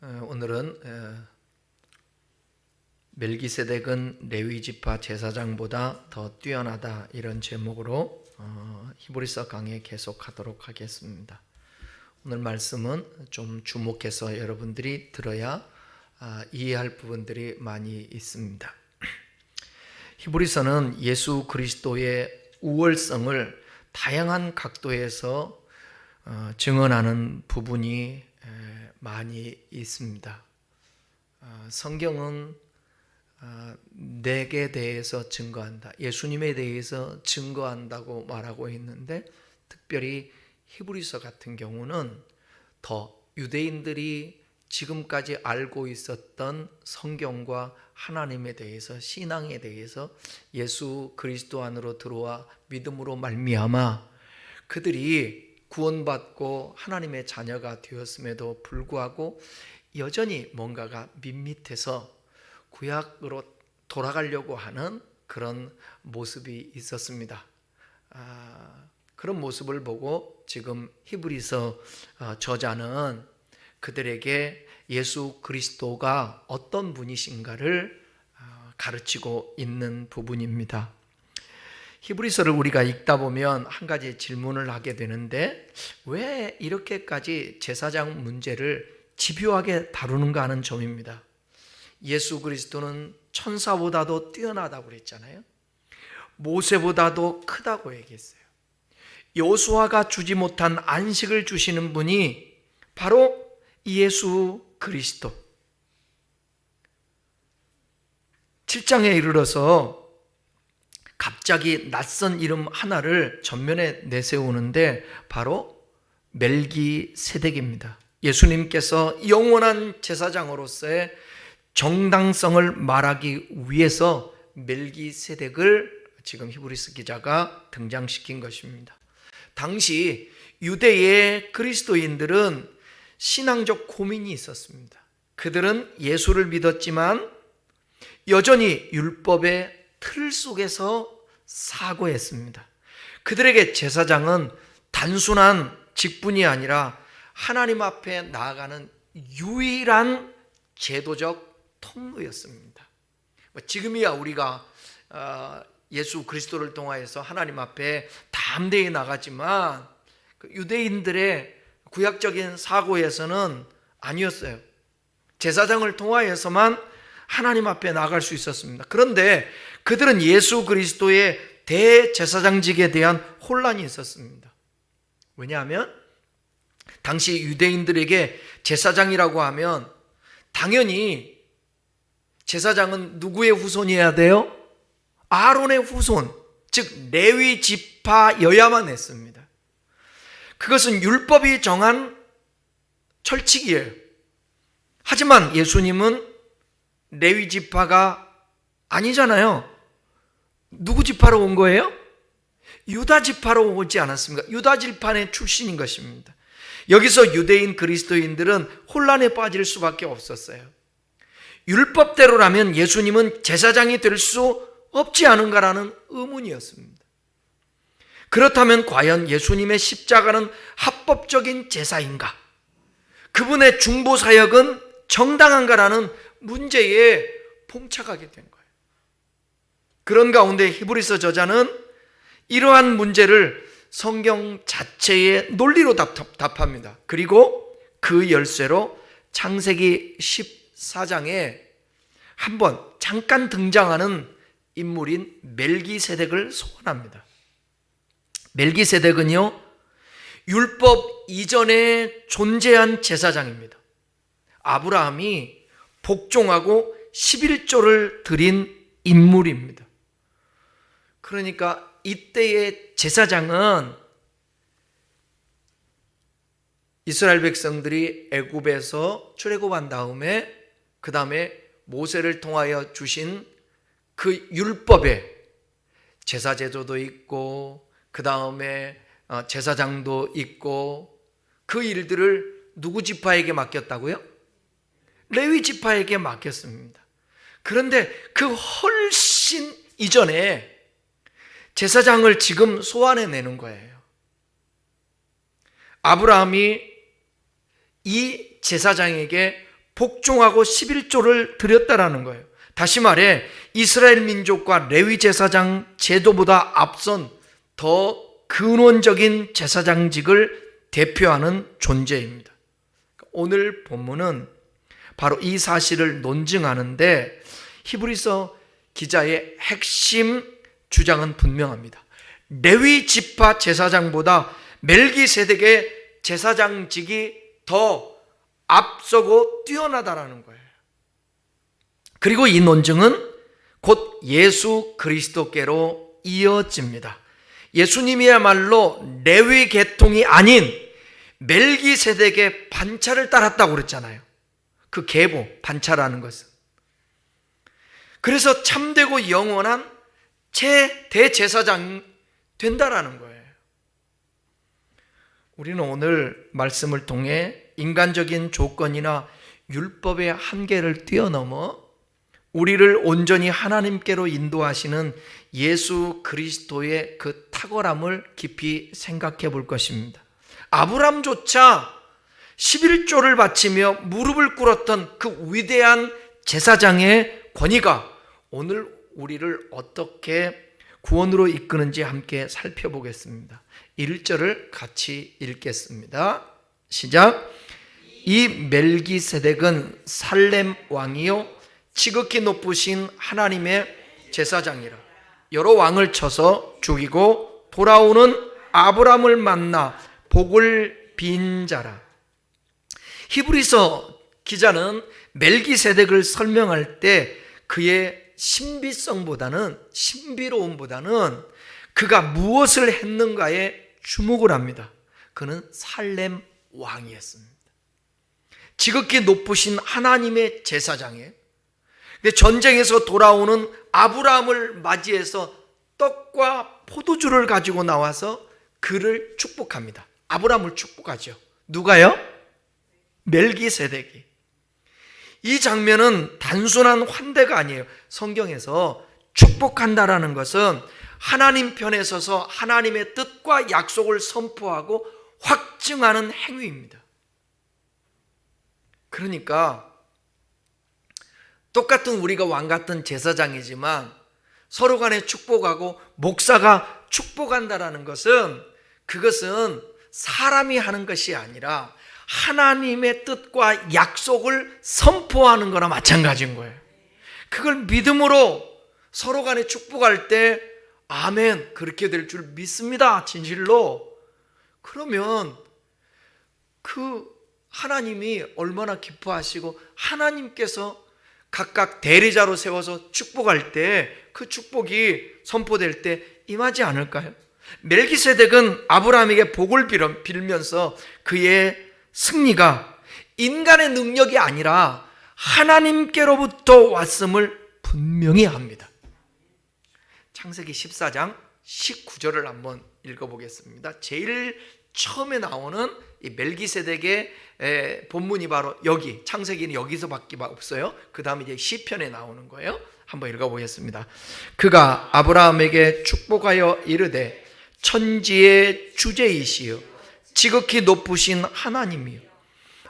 오늘은 멜기세덱은 레위 지파 제사장보다 더 뛰어나다, 이런 제목으로 히브리서 강의 계속하도록 하겠습니다. 오늘 말씀은 좀 주목해서 여러분들이 들어야 이해할 부분들이 많이 있습니다. 히브리서는 예수 그리스도의 우월성을 다양한 각도에서 증언하는 부분이 많이 있습니다. 성경은 내게 대해서 증거한다, 예수님에 대해서 증거한다고 말하고 있는데, 특별히 히브리서 같은 경우는 더 유대인들이 지금까지 알고 있었던 성경과 하나님에 대해서, 신앙에 대해서, 예수 그리스도 안으로 들어와 믿음으로 말미암아 그들이 구원받고 하나님의 자녀가 되었음에도 불구하고 여전히 뭔가가 밋밋해서 구약으로 돌아가려고 하는 그런 모습이 있었습니다. 그런 모습을 보고 지금 히브리서 저자는 그들에게 예수 그리스도가 어떤 분이신가를 가르치고 있는 부분입니다. 히브리서를 우리가 읽다 보면 한 가지 질문을 하게 되는데, 왜 이렇게까지 제사장 문제를 집요하게 다루는가 하는 점입니다. 예수 그리스도는 천사보다도 뛰어나다고 그랬잖아요. 모세보다도 크다고 얘기했어요. 여호수아가 주지 못한 안식을 주시는 분이 바로 예수 그리스도. 7장에 이르러서 갑자기 낯선 이름 하나를 전면에 내세우는데 바로 멜기세덱입니다. 예수님께서 영원한 제사장으로서의 정당성을 말하기 위해서 멜기세덱을 지금 히브리서 기자가 등장시킨 것입니다. 당시 유대의 그리스도인들은 신앙적 고민이 있었습니다. 그들은 예수를 믿었지만 여전히 율법의 틀 속에서 사고했습니다. 그들에게 제사장은 단순한 직분이 아니라 하나님 앞에 나아가는 유일한 제도적 통로였습니다. 지금이야 우리가 예수 그리스도를 통하여서 하나님 앞에 담대히 나가지만 유대인들의 구약적인 사고에서는 아니었어요. 제사장을 통하여서만 하나님 앞에 나갈 수 있었습니다. 그런데 그들은 예수 그리스도의 대제사장직에 대한 혼란이 있었습니다. 왜냐하면 당시 유대인들에게 제사장이라고 하면 당연히 제사장은 누구의 후손이어야 돼요? 아론의 후손, 즉 레위 지파여야만 했습니다. 그것은 율법이 정한 철칙이에요. 하지만 예수님은 레위 지파가 아니잖아요. 누구 지파로 온 거예요? 유다 지파로 오지 않았습니까? 유다 지파의 출신인 것입니다. 여기서 유대인 그리스도인들은 혼란에 빠질 수밖에 없었어요. 율법대로라면 예수님은 제사장이 될 수 없지 않은가라는 의문이었습니다. 그렇다면 과연 예수님의 십자가는 합법적인 제사인가? 그분의 중보 사역은 정당한가라는 문제에 봉착하게 된 거예요. 그런 가운데 히브리서 저자는 이러한 문제를 성경 자체의 논리로 답합니다. 그리고 그 열쇠로 창세기 14장에 한번 잠깐 등장하는 인물인 멜기세덱을 소환합니다. 멜기세덱은요, 율법 이전에 존재한 제사장입니다. 아브라함이 복종하고 11조를 드린 인물입니다. 그러니까 이때의 제사장은 이스라엘 백성들이 애굽에서 출애굽한 다음에 그 다음에 모세를 통하여 주신 그 율법에 제사 제도도 있고 그 다음에 제사장도 있고 그 일들을 누구 지파에게 맡겼다고요? 레위 지파에게 맡겼습니다. 그런데 그 훨씬 이전에 제사장을 지금 소환해내는 거예요. 아브라함이 이 제사장에게 복종하고 11조를 드렸다라는 거예요. 다시 말해 이스라엘 민족과 레위 제사장 제도보다 앞선 더 근원적인 제사장직을 대표하는 존재입니다. 오늘 본문은 바로 이 사실을 논증하는데 히브리서 기자의 핵심 주장은 분명합니다. 레위 지파 제사장보다 멜기세덱의 제사장직이 더 앞서고 뛰어나다라는 거예요. 그리고 이 논증은 곧 예수 그리스도께로 이어집니다. 예수님이야말로 레위 계통이 아닌 멜기세덱의 반차를 따랐다고 그랬잖아요. 그 계보, 반차라는 것은. 그래서 참되고 영원한 대제사장이 된다라는 거예요. 우리는 오늘 말씀을 통해 인간적인 조건이나 율법의 한계를 뛰어넘어 우리를 온전히 하나님께로 인도하시는 예수 그리스도의 그 탁월함을 깊이 생각해 볼 것입니다. 아브람조차 11조를 바치며 무릎을 꿇었던 그 위대한 제사장의 권위가 오늘 우리를 어떻게 구원으로 이끄는지 함께 살펴보겠습니다. 1절을 같이 읽겠습니다. 시작. 이 멜기세덱은 살렘 왕이요 지극히 높으신 하나님의 제사장이라. 여러 왕을 쳐서 죽이고 돌아오는 아브람을 만나 복을 빈 자라. 히브리서 기자는 멜기세덱을 설명할 때 그의 신비로움보다는 그가 무엇을 했는가에 주목을 합니다. 그는 살렘 왕이었습니다. 지극히 높으신 하나님의 제사장이에요. 근데 전쟁에서 돌아오는 아브라함을 맞이해서 떡과 포도주를 가지고 나와서 그를 축복합니다. 아브라함을 축복하죠. 누가요? 멜기세덱이. 이 장면은 단순한 환대가 아니에요. 성경에서 축복한다라는 것은 하나님 편에 서서 하나님의 뜻과 약속을 선포하고 확증하는 행위입니다. 그러니까 똑같은 우리가 왕 같은 제사장이지만 서로 간에 축복하고 목사가 축복한다라는 것은 그것은 사람이 하는 것이 아니라 하나님의 뜻과 약속을 선포하는 거나 마찬가지인 거예요. 그걸 믿음으로 서로 간에 축복할 때 아멘 그렇게 될 줄 믿습니다. 진실로. 그러면 그 하나님이 얼마나 기뻐하시고 하나님께서 각각 대리자로 세워서 축복할 때 그 축복이 선포될 때 임하지 않을까요? 멜기세덱은 아브라함에게 복을 빌면서 그의 승리가 인간의 능력이 아니라 하나님께로부터 왔음을 분명히 합니다. 창세기 14장 19절을 한번 읽어보겠습니다. 제일 처음에 나오는 이 멜기세덱의 본문이 바로 여기, 창세기는 여기서밖에 없어요. 그 다음에 이제 시편에 나오는 거예요. 한번 읽어보겠습니다. 그가 아브라함에게 축복하여 이르되 천지의 주제이시여 지극히 높으신 하나님이여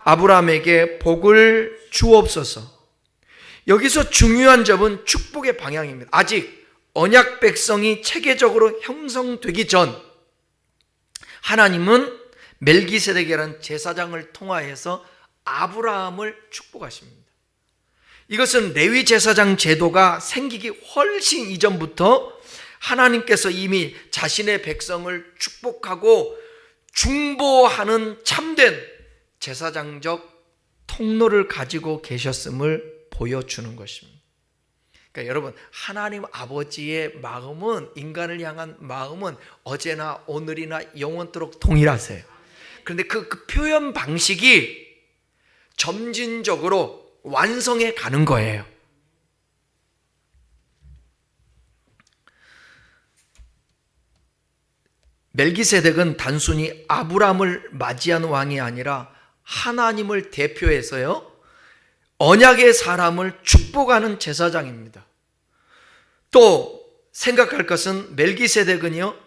아브라함에게 복을 주옵소서. 여기서 중요한 점은 축복의 방향입니다. 아직 언약 백성이 체계적으로 형성되기 전 하나님은 멜기세덱이라는 제사장을 통하여서 아브라함을 축복하십니다. 이것은 레위 제사장 제도가 생기기 훨씬 이전부터 하나님께서 이미 자신의 백성을 축복하고 중보하는 참된 제사장적 통로를 가지고 계셨음을 보여주는 것입니다. 그러니까 여러분, 하나님 아버지의 마음은, 인간을 향한 마음은 어제나 오늘이나 영원토록 동일하세요. 그런데 그 표현 방식이 점진적으로 완성해 가는 거예요. 멜기세덱은 단순히 아브라함을 맞이한 왕이 아니라 하나님을 대표해서요, 언약의 사람을 축복하는 제사장입니다. 또 생각할 것은 멜기세덱은요,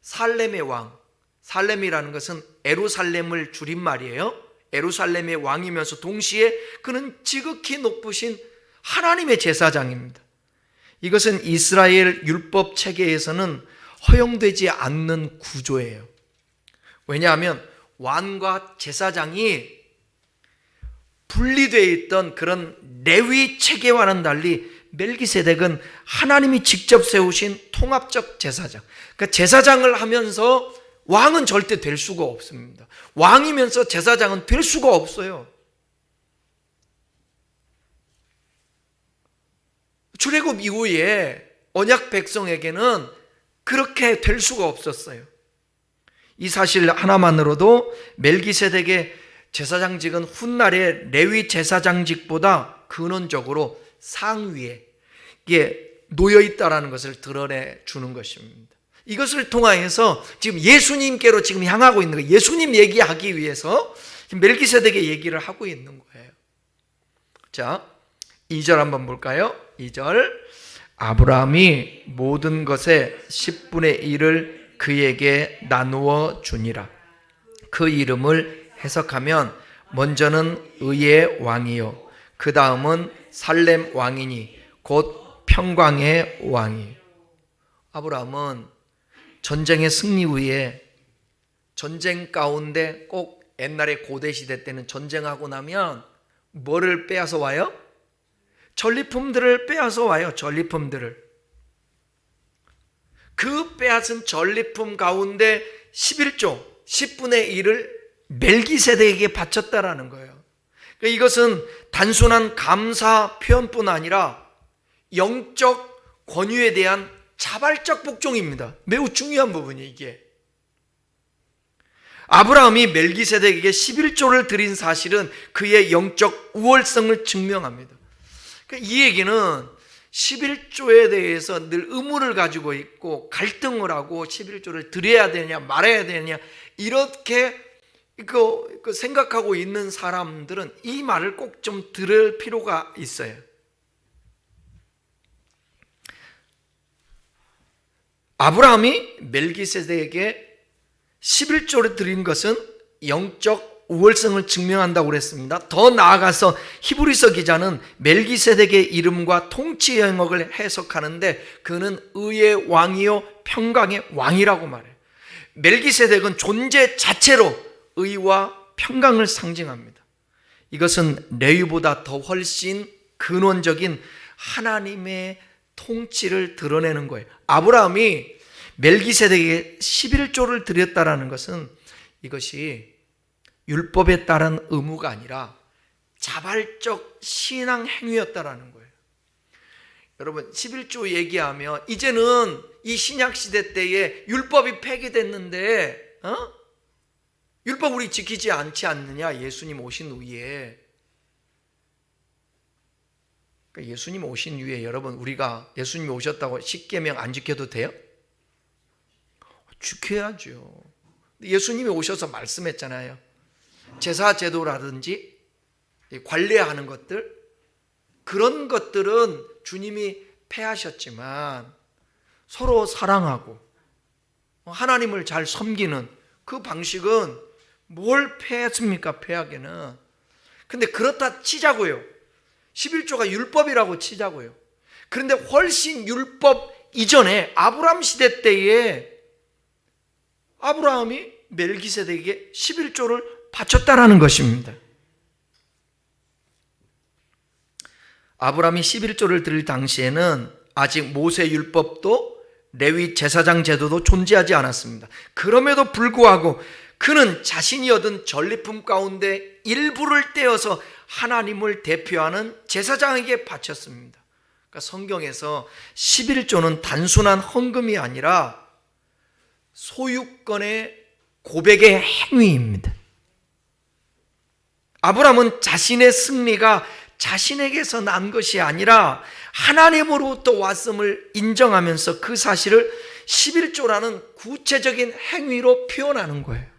살렘의 왕, 살렘이라는 것은 에루살렘을 줄임말이에요. 예루살렘의 왕이면서 동시에 그는 지극히 높으신 하나님의 제사장입니다. 이것은 이스라엘 율법 체계에서는 허용되지 않는 구조예요. 왜냐하면 왕과 제사장이 분리되어 있던 그런 레위 체계와는 달리 멜기세덱은 하나님이 직접 세우신 통합적 제사장. 그러니까 제사장을 하면서 왕은 절대 될 수가 없습니다. 왕이면서 제사장은 될 수가 없어요. 출애굽 이후에 언약 백성에게는 그렇게 될 수가 없었어요. 이 사실 하나만으로도 멜기세덱의 제사장직은 훗날의 레위 제사장직보다 근원적으로 상위에 놓여 있다라는 것을 드러내 주는 것입니다. 이것을 통하여서 지금 예수님께로 지금 향하고 있는 거예요. 예수님 얘기하기 위해서 멜기세덱의 얘기를 하고 있는 거예요. 자, 2절 한번 볼까요? 2절, 아브라함이 모든 것의 10분의 1을 그에게 나누어 주니라. 그 이름을 해석하면 먼저는 의의 왕이요, 그 다음은 살렘 왕이니 곧 평강의 왕이에요. 아브라함은 전쟁의 승리 후에 전쟁 가운데 꼭 옛날에 고대시대 때는 전쟁하고 나면 뭐를 빼앗아 와요? 전리품들을 빼앗아 와요. 전리품들을. 그 빼앗은 전리품 가운데 11조 10분의 1을 멜기세덱에게 바쳤다라는 거예요. 그러니까 이것은 단순한 감사 표현뿐 아니라 영적 권위에 대한 자발적 복종입니다. 매우 중요한 부분이 이게. 아브라함이 멜기세덱에게 11조를 드린 사실은 그의 영적 우월성을 증명합니다. 그러니까 이 얘기는 11조에 대해서 늘 의문을 가지고 있고 갈등을 하고 11조를 드려야 되냐 말아야 되냐 이렇게 생각하고 있는 사람들은 이 말을 꼭 좀 들을 필요가 있어요. 아브라함이 멜기세덱에게 11조를 드린 것은 영적 우월성을 증명한다고 그랬습니다. 더 나아가서 히브리서 기자는 멜기세덱의 이름과 통치 영역을 해석하는데 그는 의의 왕이요 평강의 왕이라고 말해요. 멜기세덱은 존재 자체로 의와 평강을 상징합니다. 이것은 레위보다 더 훨씬 근원적인 하나님의 통치를 드러내는 거예요. 아브라함이 멜기세덱에게 11조를 드렸다라는 것은 이것이 율법에 따른 의무가 아니라 자발적 신앙 행위였다라는 거예요. 여러분 11조 얘기하면 이제는 이 신약 시대 때에 율법이 폐기됐는데 율법 우리 지키지 않지 않느냐? 예수님 오신 후에. 그러니까 예수님 오신 후에 여러분 우리가 예수님이 오셨다고 십계명 안 지켜도 돼요? 지켜야죠. 예수님이 오셔서 말씀했잖아요. 제사 제도라든지 관례하는 것들 그런 것들은 주님이 폐하셨지만 서로 사랑하고 하나님을 잘 섬기는 그 방식은 뭘 폐했습니까? 폐하게는. 근데 그렇다 치자고요. 11조가 율법이라고 치자고요. 그런데 훨씬 율법 이전에 아브라함 시대 때에 아브라함이 멜기세덱에게 11조를 바쳤다라는 것입니다. 아브라함이 11조를 드릴 당시에는 아직 모세 율법도 레위 제사장 제도도 존재하지 않았습니다. 그럼에도 불구하고 그는 자신이 얻은 전리품 가운데 일부를 떼어서 하나님을 대표하는 제사장에게 바쳤습니다. 그러니까 성경에서 11조는 단순한 헌금이 아니라 소유권의 고백의 행위입니다. 아브라함은 자신의 승리가 자신에게서 난 것이 아니라 하나님으로부터 왔음을 인정하면서 그 사실을 11조라는 구체적인 행위로 표현하는 거예요.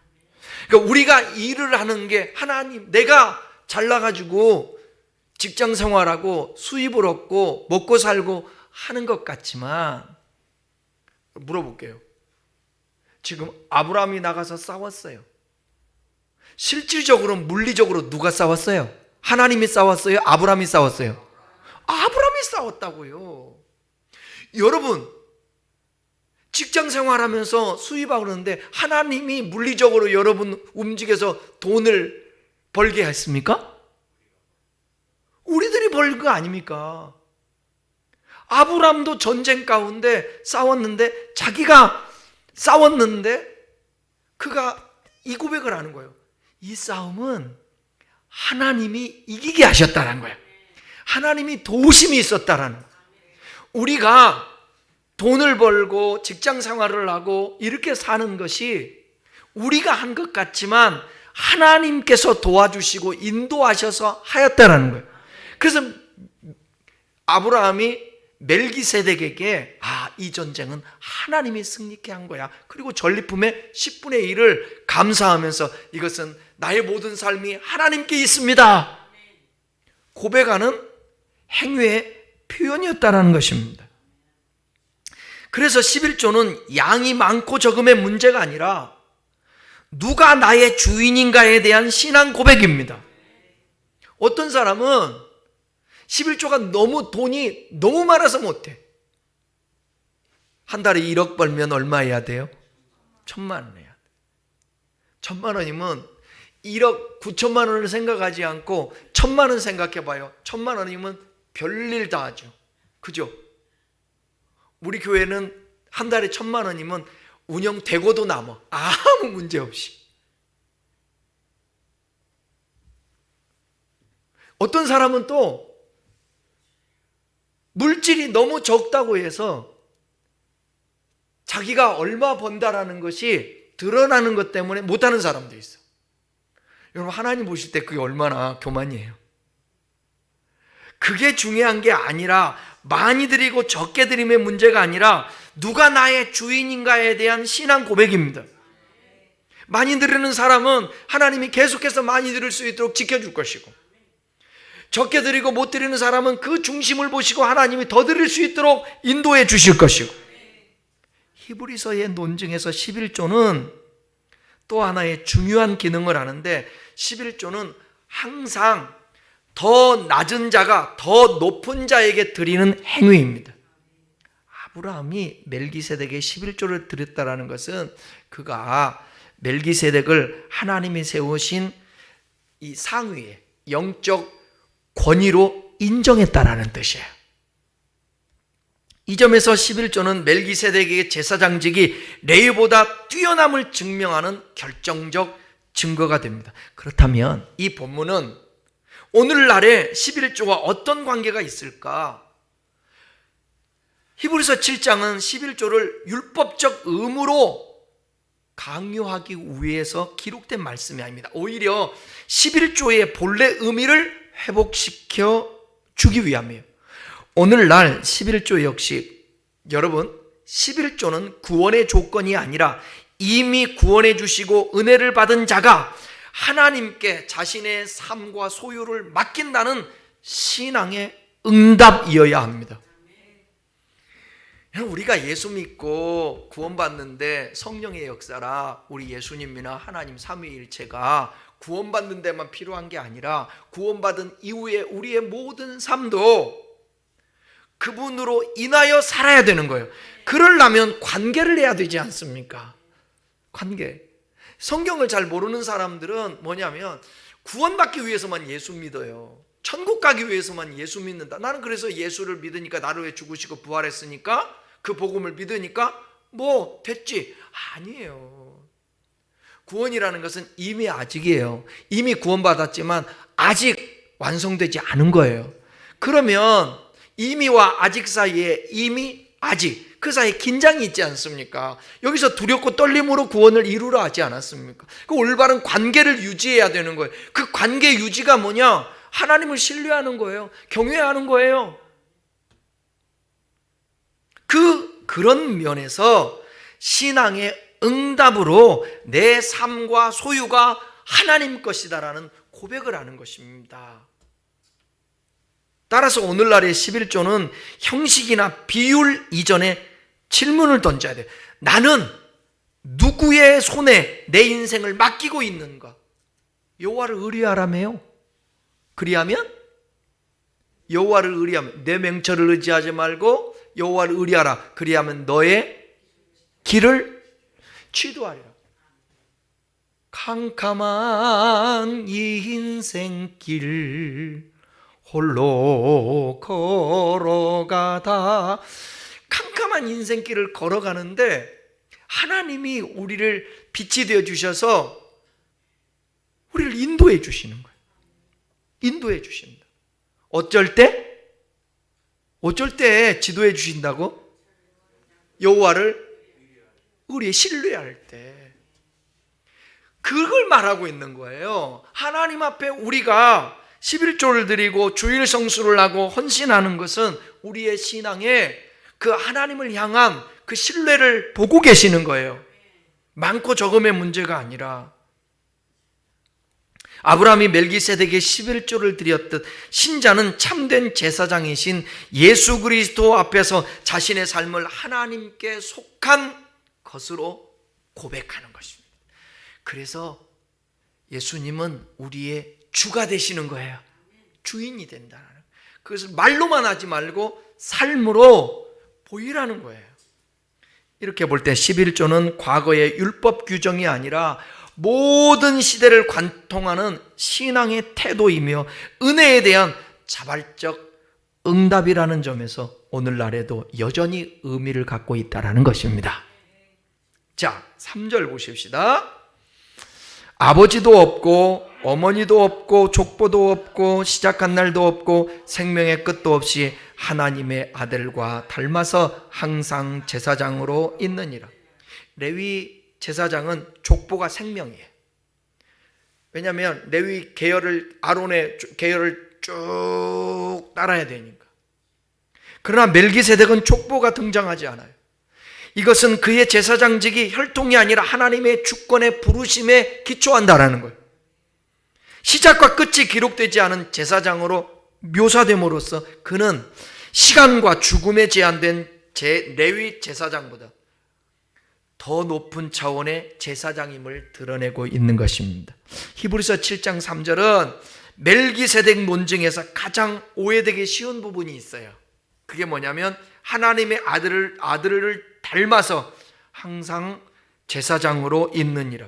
그러니까 우리가 일을 하는 게 하나님, 내가 잘나가지고 직장 생활하고 수입을 얻고 먹고 살고 하는 것 같지만 물어볼게요. 지금 아브라함이 나가서 싸웠어요. 실질적으로 물리적으로 누가 싸웠어요? 하나님이 싸웠어요? 아브라함이 싸웠어요? 아브라함이 싸웠다고요. 여러분, 직장 생활하면서 수입하고 그러는데 하나님이 물리적으로 여러분 움직여서 돈을 벌게 했습니까? 우리들이 벌 거 아닙니까? 아브라함도 전쟁 가운데 싸웠는데, 자기가 싸웠는데 그가 이 고백을 하는 거예요. 이 싸움은 하나님이 이기게 하셨다는 거예요. 하나님이 도우심이 있었다라는 거예요. 우리가 돈을 벌고 직장 생활을 하고 이렇게 사는 것이 우리가 한 것 같지만 하나님께서 도와주시고 인도하셔서 하였다라는 거예요. 그래서 아브라함이 멜기세덱에게 이 전쟁은 하나님이 승리케 한 거야. 그리고 전리품의 10분의 1을 감사하면서 이것은 나의 모든 삶이 하나님께 있습니다 고백하는 행위의 표현이었다는 것입니다. 그래서 11조는 양이 많고 적음의 문제가 아니라 누가 나의 주인인가에 대한 신앙 고백입니다. 어떤 사람은 11조가 너무 돈이 너무 많아서 못해. 한 달에 1억 벌면 얼마 해야 돼요? 1,000만 원 해야 돼. 1,000만 원이면 1억 9천만 원을 생각하지 않고 1,000만 원 생각해 봐요. 1,000만 원이면 별일 다 하죠. 그죠? 우리 교회는 한 달에 1,000만 원이면 운영되고도 남아. 아무 문제 없이. 어떤 사람은 또 물질이 너무 적다고 해서 자기가 얼마 번다라는 것이 드러나는 것 때문에 못하는 사람도 있어. 여러분, 하나님 보실 때 그게 얼마나 교만이에요. 그게 중요한 게 아니라, 많이 드리고 적게 드림의 문제가 아니라 누가 나의 주인인가에 대한 신앙 고백입니다. 많이 드리는 사람은 하나님이 계속해서 많이 드릴 수 있도록 지켜줄 것이고, 적게 드리고 못 드리는 사람은 그 중심을 보시고 하나님이 더 드릴 수 있도록 인도해 주실 것이고, 히브리서의 논증에서 11조는 또 하나의 중요한 기능을 하는데, 11조는 항상 더 낮은 자가 더 높은 자에게 드리는 행위입니다. 아브라함이 멜기세덱에게 11조를 드렸다라는 것은 그가 멜기세덱을 하나님이 세우신 이 상위의 영적 권위로 인정했다라는 뜻이에요. 이 점에서 11조는 멜기세덱의 제사장직이 레위보다 뛰어남을 증명하는 결정적 증거가 됩니다. 그렇다면 이 본문은 오늘날의 11조와 어떤 관계가 있을까? 히브리서 7장은 11조를 율법적 의무로 강요하기 위해서 기록된 말씀이 아닙니다. 오히려 11조의 본래 의미를 회복시켜 주기 위함이에요. 오늘날 11조 역시 여러분, 11조는 구원의 조건이 아니라 이미 구원해 주시고 은혜를 받은 자가 하나님께 자신의 삶과 소유를 맡긴다는 신앙의 응답이어야 합니다. 우리가 예수 믿고 구원받는데 성령의 역사라 우리 예수님이나 하나님 삼위일체가 구원받는 데만 필요한 게 아니라 구원받은 이후에 우리의 모든 삶도 그분으로 인하여 살아야 되는 거예요. 그러려면 관계를 해야 되지 않습니까? 관계. 성경을 잘 모르는 사람들은 뭐냐면 구원받기 위해서만 예수 믿어요. 천국 가기 위해서만 예수 믿는다. 나는 그래서 예수를 믿으니까, 나를 위해 죽으시고 부활했으니까, 그 복음을 믿으니까 뭐 됐지. 아니에요. 구원이라는 것은 이미 아직이에요. 이미 구원받았지만 아직 완성되지 않은 거예요. 그러면 이미와 아직 사이에 이미, 아직, 그 사이에 긴장이 있지 않습니까? 여기서 두렵고 떨림으로 구원을 이루라 하지 않았습니까? 그 올바른 관계를 유지해야 되는 거예요. 그 관계 유지가 뭐냐? 하나님을 신뢰하는 거예요. 경외하는 거예요. 그런 면에서 신앙의 응답으로 내 삶과 소유가 하나님 것이다라는 고백을 하는 것입니다. 따라서 오늘날의 11조는 형식이나 비율 이전에 질문을 던져야 돼요. 나는 누구의 손에 내 인생을 맡기고 있는가? 여호와를 의뢰하라며요. 그리하면 여호와를 의뢰하면 내 명철을 의지하지 말고 여호와를 의뢰하라. 그리하면 너의 길을 취도하리라. 캄캄한 이 인생길 홀로 걸어가다. 캄캄한 인생길을 걸어가는데 하나님이 우리를 빛이 되어 주셔서 우리를 인도해 주시는 거예요. 인도해 주신다. 어쩔 때 지도해 주신다고? 여호와를 우리의 신뢰할 때. 그걸 말하고 있는 거예요. 하나님 앞에 우리가 11조를 드리고 주일 성수를 하고 헌신하는 것은 우리의 신앙에 그 하나님을 향한 그 신뢰를 보고 계시는 거예요. 많고 적음의 문제가 아니라. 아브라함이 멜기세덱에게 11조를 드렸듯 신자는 참된 제사장이신 예수 그리스도 앞에서 자신의 삶을 하나님께 속한 것으로 고백하는 것입니다. 그래서 예수님은 우리의 주가 되시는 거예요. 주인이 된다는 거예요. 그것을 말로만 하지 말고 삶으로 보이라는 거예요. 이렇게 볼 때 11조는 과거의 율법 규정이 아니라 모든 시대를 관통하는 신앙의 태도이며 은혜에 대한 자발적 응답이라는 점에서 오늘날에도 여전히 의미를 갖고 있다는 것입니다. 자, 3절 보십시다. 아버지도 없고 어머니도 없고 족보도 없고 시작한 날도 없고 생명의 끝도 없이 하나님의 아들과 닮아서 항상 제사장으로 있느니라. 레위 제사장은 족보가 생명이에요. 왜냐하면 레위 계열을, 아론의 계열을 쭉 따라야 되니까. 그러나 멜기세덱은 족보가 등장하지 않아요. 이것은 그의 제사장직이 혈통이 아니라 하나님의 주권의 부르심에 기초한다라는 거예요. 시작과 끝이 기록되지 않은 제사장으로 묘사됨으로써 그는 시간과 죽음에 제한된 레위 제사장보다 더 높은 차원의 제사장임을 드러내고 있는 것입니다. 히브리서 7장 3절은 멜기세덱 논증에서 가장 오해되기 쉬운 부분이 있어요. 그게 뭐냐면 하나님의 아들을 닮아서 항상 제사장으로 있느니라.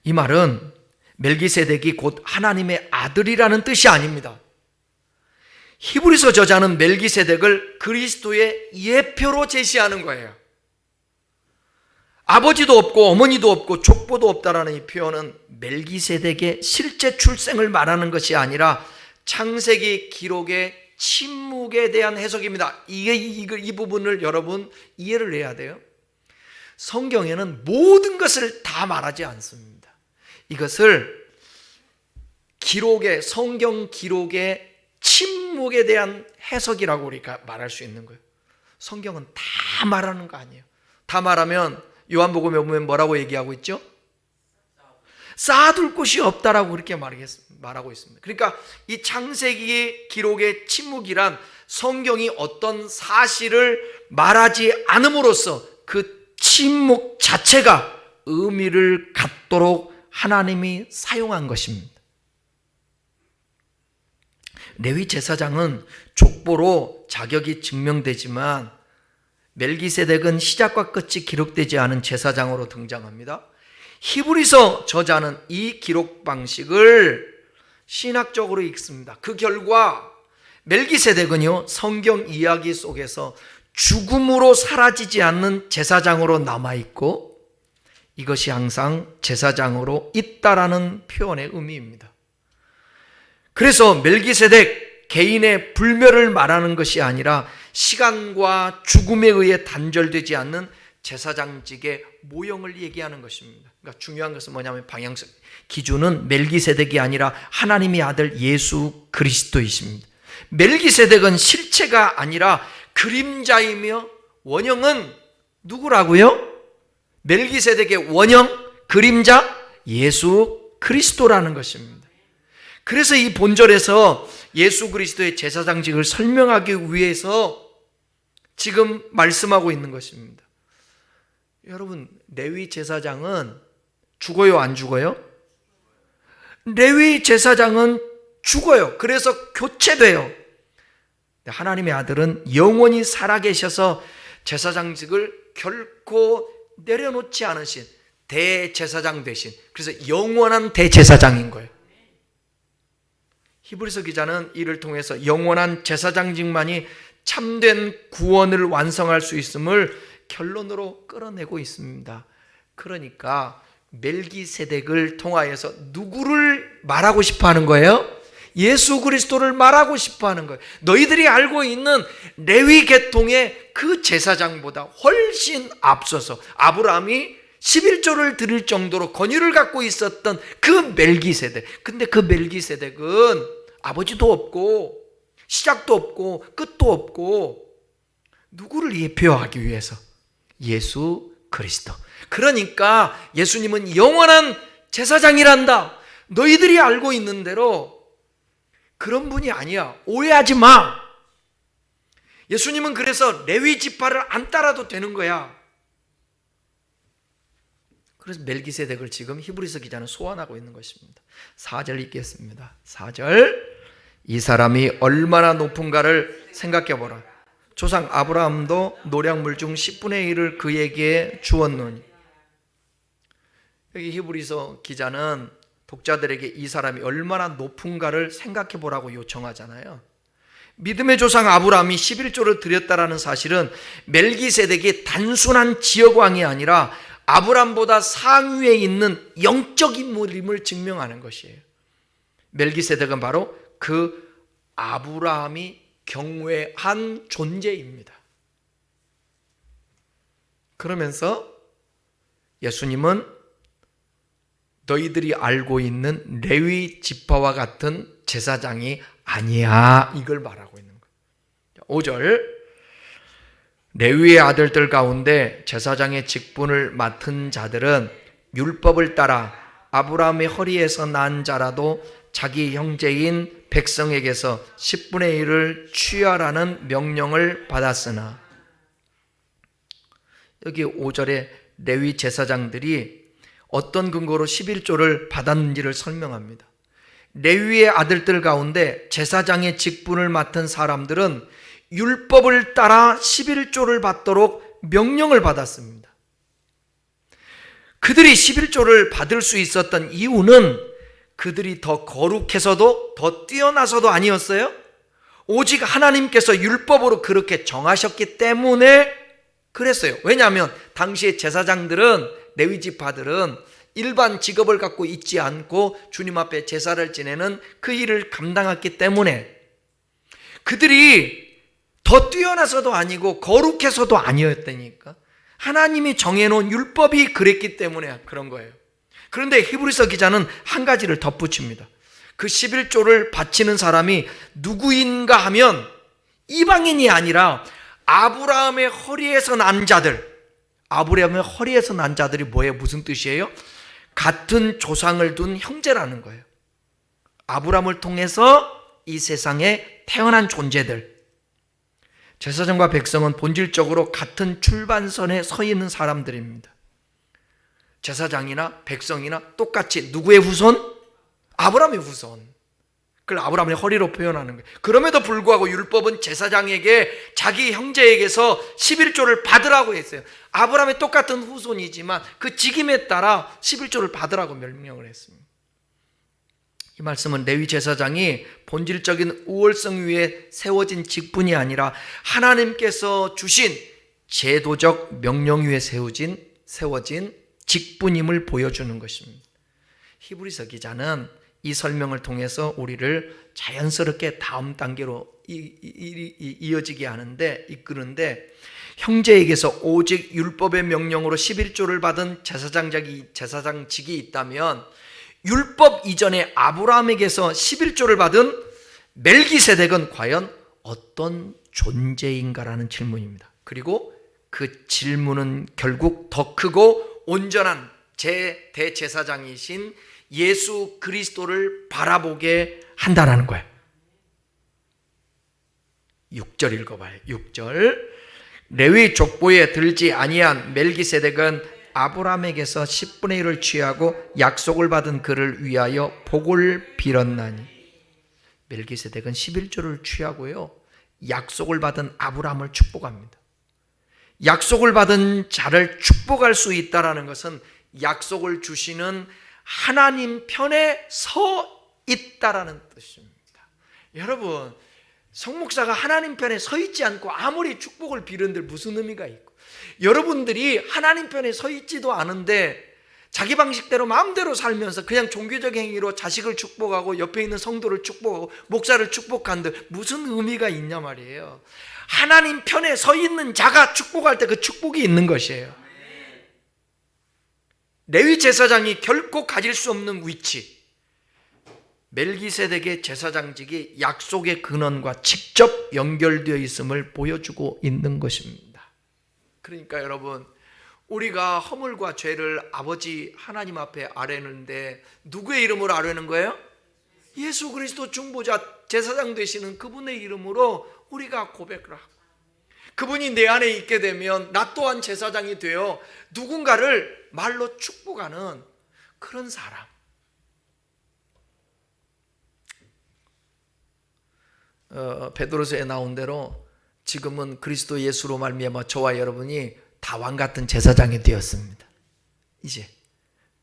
이 말은 멜기세덱이 곧 하나님의 아들이라는 뜻이 아닙니다. 히브리서 저자는 멜기세덱을 그리스도의 예표로 제시하는 거예요. 아버지도 없고 어머니도 없고 족보도 없다라는 이 표현은 멜기세덱의 실제 출생을 말하는 것이 아니라 창세기 기록의 침묵에 대한 해석입니다. 이 부분을 여러분 이해를 해야 돼요. 성경에는 모든 것을 다 말하지 않습니다. 이것을 성경 기록의 침묵에 대한 해석이라고 우리가 말할 수 있는 거예요. 성경은 다 말하는 거 아니에요. 다 말하면 요한복음에 보면 뭐라고 얘기하고 있죠? 쌓아둘 곳이 없다라고 그렇게 말하고 있습니다. 그러니까 이 창세기 기록의 침묵이란 성경이 어떤 사실을 말하지 않음으로써 그 침묵 자체가 의미를 갖도록 하나님이 사용한 것입니다. 레위 제사장은 족보로 자격이 증명되지만 멜기세덱은 시작과 끝이 기록되지 않은 제사장으로 등장합니다. 히브리서 저자는 이 기록 방식을 신학적으로 읽습니다. 그 결과 멜기세덱은요, 성경 이야기 속에서 죽음으로 사라지지 않는 제사장으로 남아있고 이것이 항상 제사장으로 있다라는 표현의 의미입니다. 그래서 멜기세덱 개인의 불멸을 말하는 것이 아니라 시간과 죽음에 의해 단절되지 않는 제사장직의 모형을 얘기하는 것입니다. 그러니까 중요한 것은 뭐냐면 방향성, 기준은 멜기세덱이 아니라 하나님의 아들 예수 그리스도이십니다. 멜기세덱은 실체가 아니라 그림자이며 원형은 누구라고요? 멜기세덱의 원형, 그림자, 예수 그리스도라는 것입니다. 그래서 이 본절에서 예수 그리스도의 제사장직을 설명하기 위해서 지금 말씀하고 있는 것입니다. 여러분, 레위 제사장은 죽어요, 안 죽어요? 레위 제사장은 죽어요. 그래서 교체돼요. 하나님의 아들은 영원히 살아계셔서 제사장직을 결코 내려놓지 않으신 대제사장 되신, 그래서 영원한 대제사장인 거예요. 히브리서 기자는 이를 통해서 영원한 제사장직만이 참된 구원을 완성할 수 있음을 결론으로 끌어내고 있습니다. 그러니까 멜기세덱을 통하여서 누구를 말하고 싶어 하는 거예요? 예수 그리스도를 말하고 싶어 하는 거예요. 너희들이 알고 있는 레위 계통의 그 제사장보다 훨씬 앞서서 아브라함이 11조를 드릴 정도로 권위를 갖고 있었던 그 멜기세덱. 근데 그 멜기세덱은 아버지도 없고 시작도 없고 끝도 없고 누구를 예표하기 위해서? 예수 그리스도. 그러니까 예수님은 영원한 제사장이란다. 너희들이 알고 있는 대로 그런 분이 아니야. 오해하지 마. 예수님은 그래서 레위 지파를 안 따라도 되는 거야. 그래서 멜기세덱을 지금 히브리서 기자는 소환하고 있는 것입니다. 4절 읽겠습니다. 4절, 이 사람이 얼마나 높은가를 생각해 보라. 조상 아브라함도 노량물 중 10분의 1을 그에게 주었노니. 여기 히브리서 기자는 독자들에게 이 사람이 얼마나 높은가를 생각해 보라고 요청하잖아요. 믿음의 조상 아브라함이 11조를 드렸다라는 사실은 멜기세덱이 단순한 지역왕이 아니라 아브라함보다 상위에 있는 영적 인물임을 증명하는 것이에요. 멜기세덱은 바로 그 아브라함이 경외한 존재입니다. 그러면서 예수님은 너희들이 알고 있는 레위 지파와 같은 제사장이 아니야, 이걸 말하고 있는 거예요. 5절, 레위의 아들들 가운데 제사장의 직분을 맡은 자들은 율법을 따라 아브라함의 허리에서 난 자라도 자기 형제인 백성에게서 10분의 1을 취하라는 명령을 받았으나, 여기 5절에 레위 제사장들이 어떤 근거로 11조를 받았는지를 설명합니다. 레위의 아들들 가운데 제사장의 직분을 맡은 사람들은 율법을 따라 11조를 받도록 명령을 받았습니다. 그들이 11조를 받을 수 있었던 이유는 그들이 더 거룩해서도 더 뛰어나서도 아니었어요. 오직 하나님께서 율법으로 그렇게 정하셨기 때문에 그랬어요. 왜냐하면 당시의 제사장들은, 레위 지파들은 일반 직업을 갖고 있지 않고 주님 앞에 제사를 지내는 그 일을 감당했기 때문에 그들이 더 뛰어나서도 아니고 거룩해서도 아니었다니까. 하나님이 정해놓은 율법이 그랬기 때문에 그런 거예요. 그런데 히브리서 기자는 한 가지를 덧붙입니다. 그 11조를 바치는 사람이 누구인가 하면 이방인이 아니라 아브라함의 허리에서 난 자들. 아브라함의 허리에서 난 자들이 뭐예요? 무슨 뜻이에요? 같은 조상을 둔 형제라는 거예요. 아브라함을 통해서 이 세상에 태어난 존재들. 제사장과 백성은 본질적으로 같은 출발선에 서 있는 사람들입니다. 제사장이나 백성이나 똑같이 누구의 후손? 아브라함의 후손. 그걸 아브라함의 허리로 표현하는 거예요. 그럼에도 불구하고 율법은 제사장에게 자기 형제에게서 11조를 받으라고 했어요. 아브라함의 똑같은 후손이지만 그 직임에 따라 11조를 받으라고 명령을 했습니다. 이 말씀은 레위 제사장이 본질적인 우월성 위에 세워진 직분이 아니라 하나님께서 주신 제도적 명령 위에 세워진 직분임을 보여주는 것입니다. 히브리서 기자는 이 설명을 통해서 우리를 자연스럽게 다음 단계로 이어지게 하는데, 이끄는데, 형제에게서 오직 율법의 명령으로 11조를 받은 제사장직이 있다면 율법 이전에 아브라함에게서 11조를 받은 멜기세덱은 과연 어떤 존재인가라는 질문입니다. 그리고 그 질문은 결국 더 크고 온전한 대제사장이신 예수 그리스도를 바라보게 한다라는 거예요. 6절 읽어봐요. 6절, 레위 족보에 들지 아니한 멜기세덱은 아브라함에게서 10분의 1을 취하고 약속을 받은 그를 위하여 복을 빌었나니. 멜기세덱은 11조를 취하고요, 약속을 받은 아브라함을 축복합니다. 약속을 받은 자를 축복할 수 있다는 것은 약속을 주시는 하나님 편에 서 있다라는 뜻입니다. 여러분, 성목사가 하나님 편에 서 있지 않고 아무리 축복을 비는들 무슨 의미가 있고, 여러분들이 하나님 편에 서 있지도 않은데 자기 방식대로 마음대로 살면서 그냥 종교적 행위로 자식을 축복하고 옆에 있는 성도를 축복하고 목사를 축복한들 무슨 의미가 있냐 말이에요. 하나님 편에 서 있는 자가 축복할 때 그 축복이 있는 것이에요. 레위 제사장이 결코 가질 수 없는 위치, 멜기세덱의 제사장직이 약속의 근원과 직접 연결되어 있음을 보여주고 있는 것입니다. 그러니까 여러분, 우리가 허물과 죄를 아버지 하나님 앞에 아뢰는데 누구의 이름으로 아뢰는 거예요? 예수 그리스도 중보자 제사장 되시는 그분의 이름으로 우리가 고백을 하고, 그분이 내 안에 있게 되면 나 또한 제사장이 되어 누군가를 말로 축복하는 그런 사람. 베드로서에 나온 대로 지금은 그리스도 예수로 말미암아 저와 여러분이 다 왕같은 제사장이 되었습니다. 이제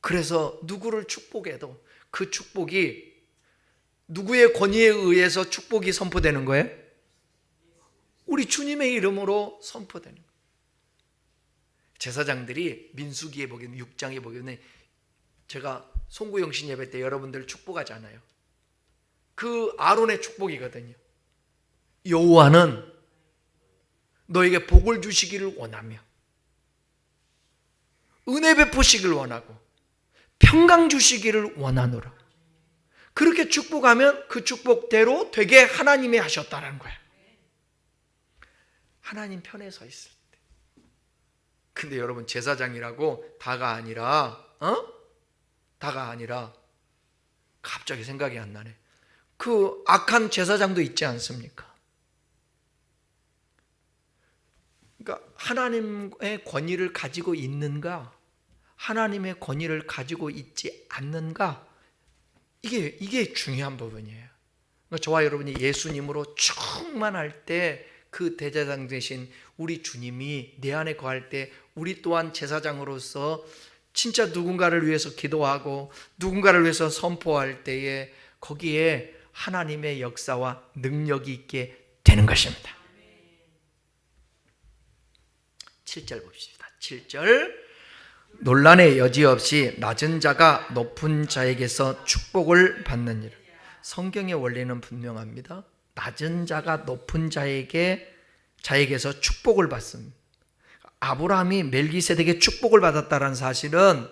그래서 누구를 축복해도 그 축복이 누구의 권위에 의해서 축복이 선포되는 거예요? 우리 주님의 이름으로 선포되는 거예요. 제사장들이 민수기에 보기에는 6장에 보기에는 제가 송구영신 예배 때 여러분들 축복하잖아요. 그 아론의 축복이거든요. 여호와는 너에게 복을 주시기를 원하며 은혜 베푸시기를 원하고 평강 주시기를 원하노라. 그렇게 축복하면 그 축복대로 되게 하나님이 하셨다는 거야. 하나님 편에 서 있을 때. 근데 여러분, 제사장이라고 다가 아니라 갑자기 생각이 안 나네. 그 악한 제사장도 있지 않습니까? 그러니까 하나님의 권위를 가지고 있는가, 하나님의 권위를 가지고 있지 않는가, 이게 중요한 부분이에요. 그러니까 저와 여러분이 예수님으로 충만할 때 그 대제사장 되신 우리 주님이 내 안에 거할 때 우리 또한 제사장으로서 진짜 누군가를 위해서 기도하고 누군가를 위해서 선포할 때에 거기에 하나님의 역사와 능력이 있게 되는 것입니다. 7절 봅시다. 7절, 논란의 여지 없이 낮은 자가 높은 자에게서 축복을 받느니라. 성경의 원리는 분명합니다. 낮은 자가 높은 자에게서 축복을 받습니다. 아브라함이 멜기세덱의 축복을 받았다는 사실은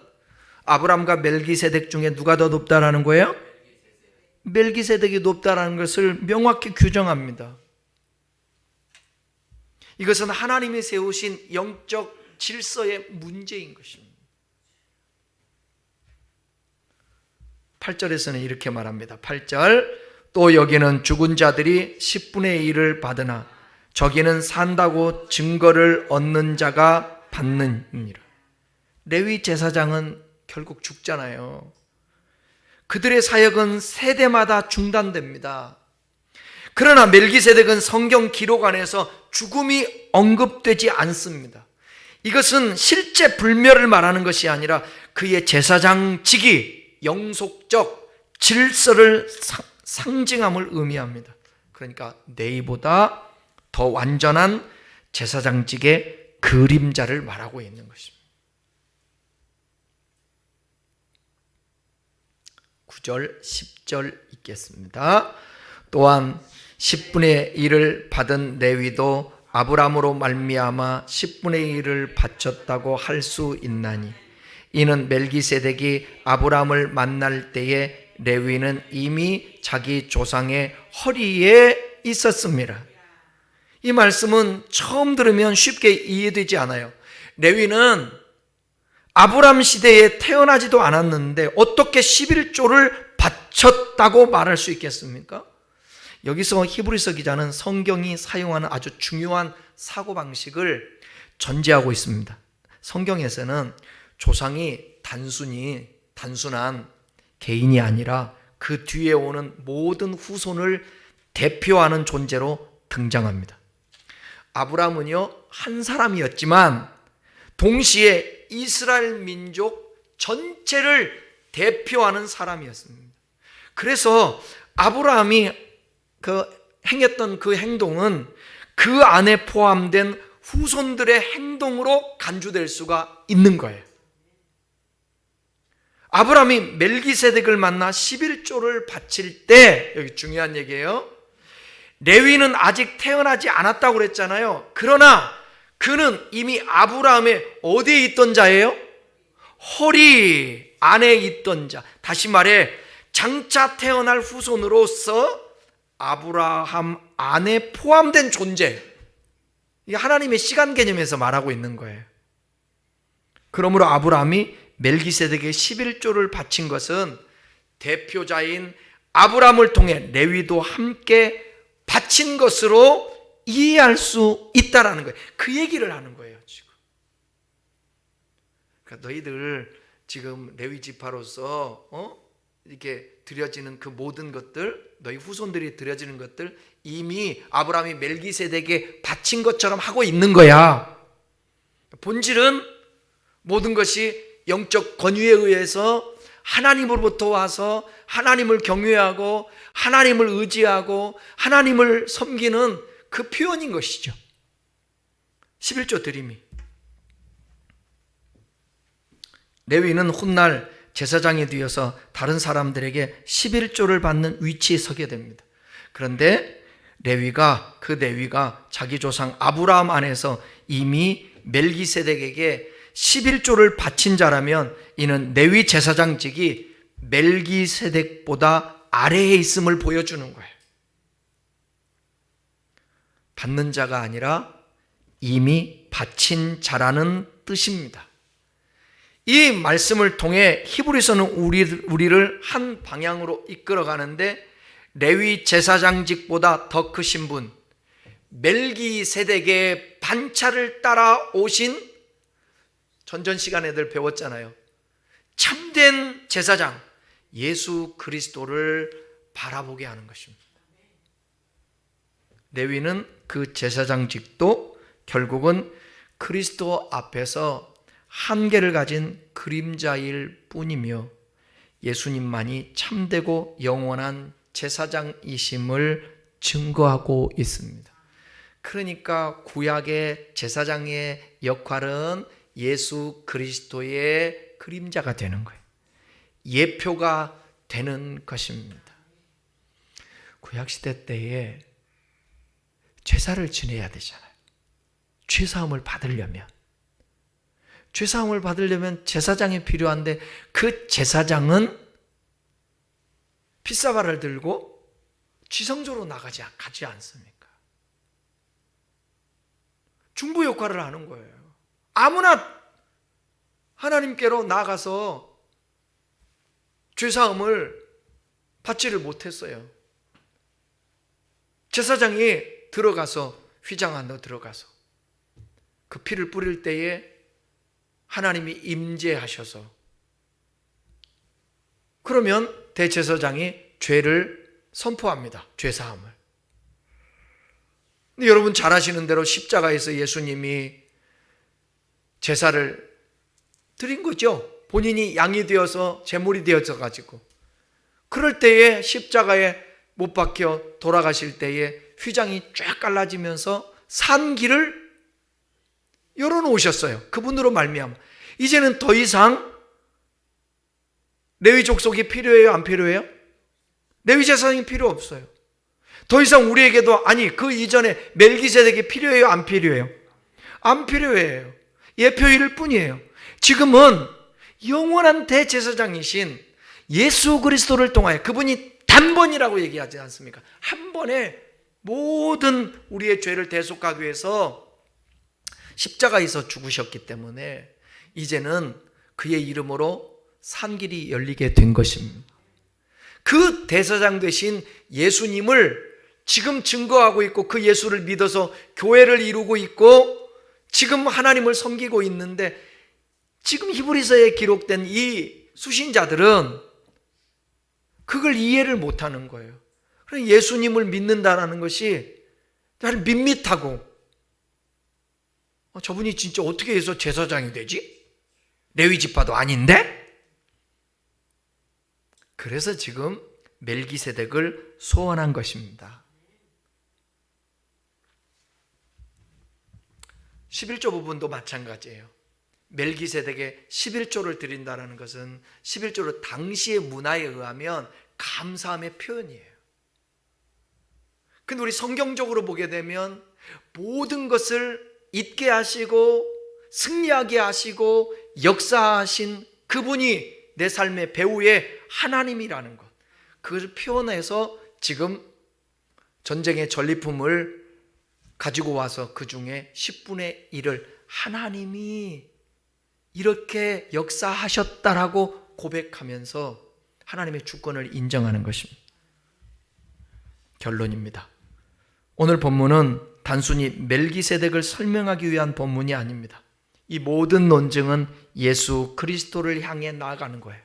아브라함과 멜기세덱 중에 누가 더 높다라는 거예요? 멜기세덱이 높다라는 것을 명확히 규정합니다. 이것은 하나님이 세우신 영적 질서의 문제인 것입니다. 8절에서는 이렇게 말합니다. 8절, 또 여기는 죽은 자들이 10분의 1을 받으나 저기는 산다고 증거를 얻는 자가 받느니라. 레위 제사장은 결국 죽잖아요. 그들의 사역은 세대마다 중단됩니다. 그러나 멜기세덱은 성경 기록 안에서 죽음이 언급되지 않습니다. 이것은 실제 불멸을 말하는 것이 아니라 그의 제사장직이 영속적 질서를 상징함을 의미합니다. 그러니까 네이보다 더 완전한 제사장직의 그림자를 말하고 있는 것입니다. 9절, 10절 읽겠습니다. 또한 10분의 1을 받은 레위도 아브라함으로 말미암아 10분의 1을 바쳤다고 할 수 있나니, 이는 멜기세덱이 아브라함을 만날 때에 레위는 이미 자기 조상의 허리에 있었습니다. 이 말씀은 처음 들으면 쉽게 이해되지 않아요. 레위는 아브라함 시대에 태어나지도 않았는데 어떻게 11조를 바쳤다고 말할 수 있겠습니까? 여기서 히브리서 기자는 성경이 사용하는 아주 중요한 사고방식을 전제하고 있습니다. 성경에서는 조상이 단순한 개인이 아니라 그 뒤에 오는 모든 후손을 대표하는 존재로 등장합니다. 아브라함은요, 한 사람이었지만 동시에 이스라엘 민족 전체를 대표하는 사람이었습니다. 그래서 아브라함이 행했던 그 행동은 그 안에 포함된 후손들의 행동으로 간주될 수가 있는 거예요. 아브라함이 멜기세덱을 만나 11조를 바칠 때, 여기 중요한 얘기예요. 레위는 아직 태어나지 않았다고 그랬잖아요. 그러나 그는 이미 아브라함의 어디에 있던 자예요? 허리 안에 있던 자. 다시 말해 장차 태어날 후손으로서 아브라함 안에 포함된 존재. 이게 하나님의 시간 개념에서 말하고 있는 거예요. 그러므로 아브라함이 멜기세덱의 11조를 바친 것은 대표자인 아브라함을 통해 레위도 함께 바친 것으로 이해할 수 있다라는 거예요. 그 얘기를 하는 거예요, 지금. 그러니까 너희들 지금 레위 지파로서 이렇게 드려지는 그 모든 것들, 너희 후손들이 드려지는 것들 이미 아브라함이 멜기세덱에 바친 것처럼 하고 있는 거야. 본질은 모든 것이 영적 권위에 의해서 하나님으로부터 와서 하나님을 경외하고 하나님을 의지하고 하나님을 섬기는 그 표현인 것이죠. 11조 드림이. 레위는 훗날 제사장이 되어서 다른 사람들에게 11조를 받는 위치에 서게 됩니다. 그런데 레위가 자기 조상 아브라함 안에서 이미 멜기세덱에게 11조를 바친 자라면 이는 레위 제사장직이 멜기세덱보다 아래에 있음을 보여주는 거예요. 받는 자가 아니라 이미 바친 자라는 뜻입니다. 이 말씀을 통해 히브리서는 우리를 한 방향으로 이끌어가는데 레위 제사장직보다 더 크신 분, 멜기세덱의 반차를 따라 오신, 전전 시간에들 배웠잖아요. 참된 제사장 예수 그리스도를 바라보게 하는 것입니다. 레위는 그 제사장직도 결국은 그리스도 앞에서 한계를 가진 그림자일 뿐이며 예수님만이 참되고 영원한 제사장이심을 증거하고 있습니다. 그러니까 구약의 제사장의 역할은 예수 그리스도의 그림자가 되는 거예요. 예표가 되는 것입니다. 구약시대 때에 제사를 지내야 되잖아요. 죄사함을 받으려면 제사장이 필요한데 그 제사장은 핏사발을 들고 지성소로 가지 않습니까? 중보 역할을 하는 거예요. 아무나 하나님께로 나가서 죄사함을 받지를 못했어요. 제사장이 들어가서 휘장 안으로 들어가서 그 피를 뿌릴 때에 하나님이 임재하셔서, 그러면 대제사장이 죄를 선포합니다. 죄사함을. 근데 여러분 잘 아시는 대로 십자가에서 예수님이 제사를 드린 거죠. 본인이 양이 되어서 제물이 되어져 가지고, 그럴 때에 십자가에 못 박혀 돌아가실 때에 휘장이 쫙 갈라지면서 산 길을 열어놓으셨어요. 그분으로 말미암아 이제는 더 이상 레위 족속이 필요해요? 안 필요해요? 레위 제사장이 필요 없어요. 더 이상 우리에게도, 아니 그 이전에 멜기세덱이 필요해요? 안 필요해요? 안 필요해요. 예표일 뿐이에요. 지금은 영원한 대제사장이신 예수 그리스도를 통하여, 그분이 단번이라고 얘기하지 않습니까? 한 번에 모든 우리의 죄를 대속하기 위해서 십자가에서 죽으셨기 때문에 이제는 그의 이름으로 산길이 열리게 된 것입니다. 그 대제사장 되신 예수님을 지금 증거하고 있고 그 예수를 믿어서 교회를 이루고 있고 지금 하나님을 섬기고 있는데, 지금 히브리서에 기록된 이 수신자들은 그걸 이해를 못하는 거예요. 그래서 예수님을 믿는다는 것이 잘 밋밋하고, 저분이 진짜 어떻게 해서 제사장이 되지? 레위 지파도 아닌데? 그래서 지금 멜기세덱을 소원한 것입니다. 11조 부분도 마찬가지예요. 멜기세덱에 11조를 드린다는 것은 11조를 당시의 문화에 의하면 감사함의 표현이에요. 근데 우리 성경적으로 보게 되면 모든 것을 잊게 하시고 승리하게 하시고 역사하신 그분이 내 삶의 배후의 하나님이라는 것, 그것을 표현해서 지금 전쟁의 전리품을 가지고 와서 그 중에 10분의 1을 하나님이 이렇게 역사하셨다라고 고백하면서 하나님의 주권을 인정하는 것입니다. 결론입니다. 오늘 본문은 단순히 멜기세덱을 설명하기 위한 본문이 아닙니다. 이 모든 논증은 예수 그리스도를 향해 나아가는 거예요.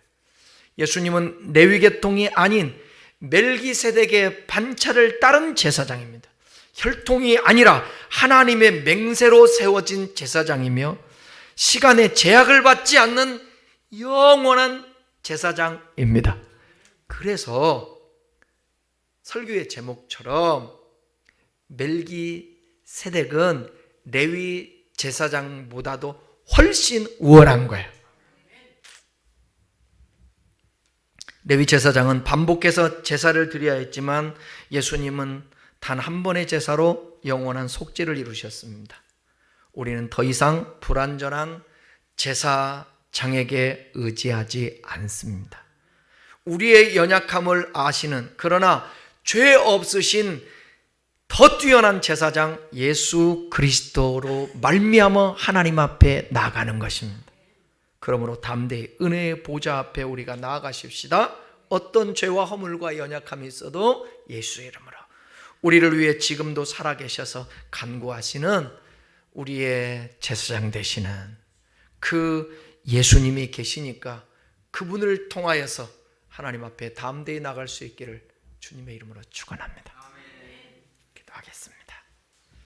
예수님은 레위 계통이 아닌 멜기세덱의 반차를 따른 제사장입니다. 혈통이 아니라 하나님의 맹세로 세워진 제사장이며 시간의 제약을 받지 않는 영원한 제사장입니다. 그래서 설교의 제목처럼 멜기세덱은 레위 제사장보다도 훨씬 우월한 거예요. 레위 제사장은 반복해서 제사를 드려야 했지만 예수님은 단 한 번의 제사로 영원한 속죄를 이루셨습니다. 우리는 더 이상 불완전한 제사장에게 의지하지 않습니다. 우리의 연약함을 아시는, 그러나 죄 없으신 더 뛰어난 제사장 예수 그리스도로 말미암아 하나님 앞에 나아가는 것입니다. 그러므로 담대히 은혜의 보좌 앞에 우리가 나아가십시다. 어떤 죄와 허물과 연약함이 있어도 예수의 이름으로 우리를 위해 지금도 살아계셔서 간구하시는 우리의 제사장 되시는 그 예수님이 계시니까 그분을 통하여서 하나님 앞에 담대히 나갈 수 있기를 주님의 이름으로 축원합니다.